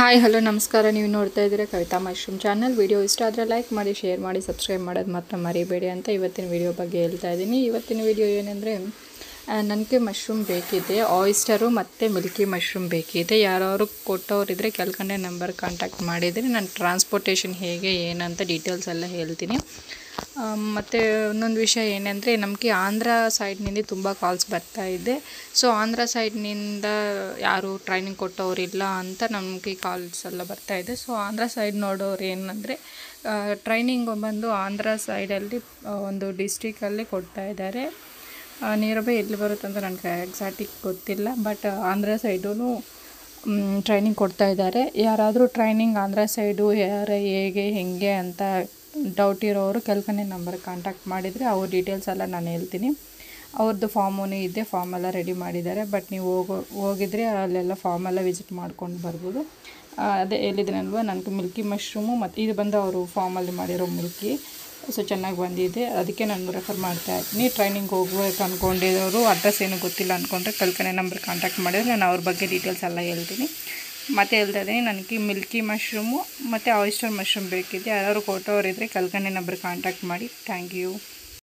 Hi hello ನಮಸ್ಕಾರ. ನೀವು ನೋಡ್ತಾ ಇದ್ದೀರಾ ಕವಿತಾ ಮಶ್ರೂಮ್ ಚಾನಲ್. ವಿಡಿಯೋ ಇಷ್ಟ ಆದರೆ ಲೈಕ್ ಮಾಡಿ, ಶೇರ್ ಮಾಡಿ, ಸಬ್ಸ್ಕ್ರೈಬ್ ಮಾಡೋದು ಮಾತ್ರ ಮರಿಬೇಡಿ ಅಂತ ಇವತ್ತಿನ ವಿಡಿಯೋ ಬಗ್ಗೆ ಹೇಳ್ತಾ ಇದ್ದೀನಿ. ಇವತ್ತಿನ ವಿಡಿಯೋ ಏನೆಂದರೆ, ನನಗೆ ಮಶ್ರೂಮ್ ಬೇಕಿದೆ, ಆಯಿಸ್ಟರು ಮತ್ತು ಮಿಲ್ಕಿ ಮಶ್ರೂಮ್ ಬೇಕಿದೆ. ಯಾರು ಕೊಟ್ಟವರಿದ್ದರೆ ಕೆಳಗಡೆ ನಂಬರ್ ಕಾಂಟ್ಯಾಕ್ಟ್ ಮಾಡಿದರೆ ನಾನು ಟ್ರಾನ್ಸ್ಪೋರ್ಟೇಷನ್ ಹೇಗೆ ಏನಂತ ಡೀಟೇಲ್ಸ್ ಎಲ್ಲ ಹೇಳ್ತೀನಿ. ಮತ್ತು ಇನ್ನೊಂದು ವಿಷಯ ಏನಂದರೆ, ನಮಗೆ ಆಂಧ್ರ ಸೈಡ್ನಿಂದ ತುಂಬ ಕಾಲ್ಸ್ ಬರ್ತಾ ಇದೆ. ಸೊ ಆಂಧ್ರ ಸೈಡ್ನಿಂದ ಯಾರು ಟ್ರೈನಿಂಗ್ ಕೊಟ್ಟವರಿಲ್ಲ ಅಂತ ನಮಗೆ ಕಾಲ್ಸ್ ಎಲ್ಲ ಬರ್ತಾ ಇದೆ. ಸೊ ಆಂಧ್ರ ಸೈಡ್ ನೋಡೋರು ಏನಂದರೆ, ಟ್ರೈನಿಂಗ್ ಬಂದು ಆಂಧ್ರ ಸೈಡಲ್ಲಿ ಒಂದು ಡಿಸ್ಟ್ರಿಕ್ಕಲ್ಲಿ ಕೊಡ್ತಾ ಇದ್ದಾರೆ. ನಿಯರ್ ಬೈ ಎಲ್ಲಿ ಬರುತ್ತೆ ಅಂತ ನನಗೆ ಎಕ್ಸಾಕ್ಟಿಗೆ ಗೊತ್ತಿಲ್ಲ, ಬಟ್ ಆಂಧ್ರ ಸೈಡೂ ಟ್ರೈನಿಂಗ್ ಕೊಡ್ತಾ ಇದ್ದಾರೆ. ಯಾರಾದರೂ ಟ್ರೈನಿಂಗ್ ಆಂಧ್ರ ಸೈಡು ಯಾರು ಹೇಗೆ ಹೆಂಗೆ ಅಂತ ಡೌಟ್ ಇರೋರು ಕೆಳಗಡೆ ನಂಬರ್ ಕಾಂಟ್ಯಾಕ್ಟ್ ಮಾಡಿದರೆ ಅವ್ರ ಡೀಟೇಲ್ಸ್ ಎಲ್ಲ ನಾನು ಹೇಳ್ತೀನಿ. ಅವ್ರದ್ದು ಫಾರ್ಮೂ ಇದೆ, ಫಾರ್ಮೆಲ್ಲ ರೆಡಿ ಮಾಡಿದ್ದಾರೆ. ಬಟ್ ನೀವು ಹೋಗಿದ್ರೆ ಅಲ್ಲೆಲ್ಲ ಫಾರ್ಮೆಲ್ಲ ವಿಸಿಟ್ ಮಾಡ್ಕೊಂಡು ಬರ್ಬೋದು. ಅದೇ ಹೇಳಿದ್ದೀನಲ್ವ, ನನಗೆ ಮಿಲ್ಕಿ ಮಶ್ರೂಮು ಮತ್ತು ಇದು ಬಂದು ಅವರು ಫಾರ್ಮಲ್ಲಿ ಮಾಡಿರೋ ಮಿಲ್ಕಿ. ಸೊ ಚೆನ್ನಾಗಿ ಬಂದಿದೆ, ಅದಕ್ಕೆ ನಾನು ರೆಫರ್ ಮಾಡ್ತಾ ಇದ್ದೀನಿ. ಟ್ರೈನಿಂಗ್ ಹೋಗ್ಬೇಕು ಅಂದ್ಕೊಂಡಿರೋರು ಅಡ್ರೆಸ್ ಏನೂ ಗೊತ್ತಿಲ್ಲ ಅಂದ್ಕೊಂಡ್ರೆ ಕೆಳಗಡೆ ನಂಬರ್ ಕಾಂಟ್ಯಾಕ್ಟ್ ಮಾಡಿದರೆ ನಾನು ಅವ್ರ ಬಗ್ಗೆ ಡೀಟೇಲ್ಸ್ ಎಲ್ಲ ಹೇಳ್ತೀನಿ. ಮತ್ತು ಹೇಳ್ತಾ ಇದ್ದೀನಿ, ನನಗೆ ಮಿಲ್ಕಿ ಮಶ್ರೂಮು ಮತ್ತು ಆಯಿಸ್ಟರ್ ಮಶ್ರೂಮ್ ಬೇಕಿದೆ. ಯಾರಾದ್ರು ಕೊಟ್ಟವರಿದ್ದರೆ ಕೆಳಗಡೆ ನಂಬರ್ ಕಾಂಟ್ಯಾಕ್ಟ್ ಮಾಡಿ. Thank you.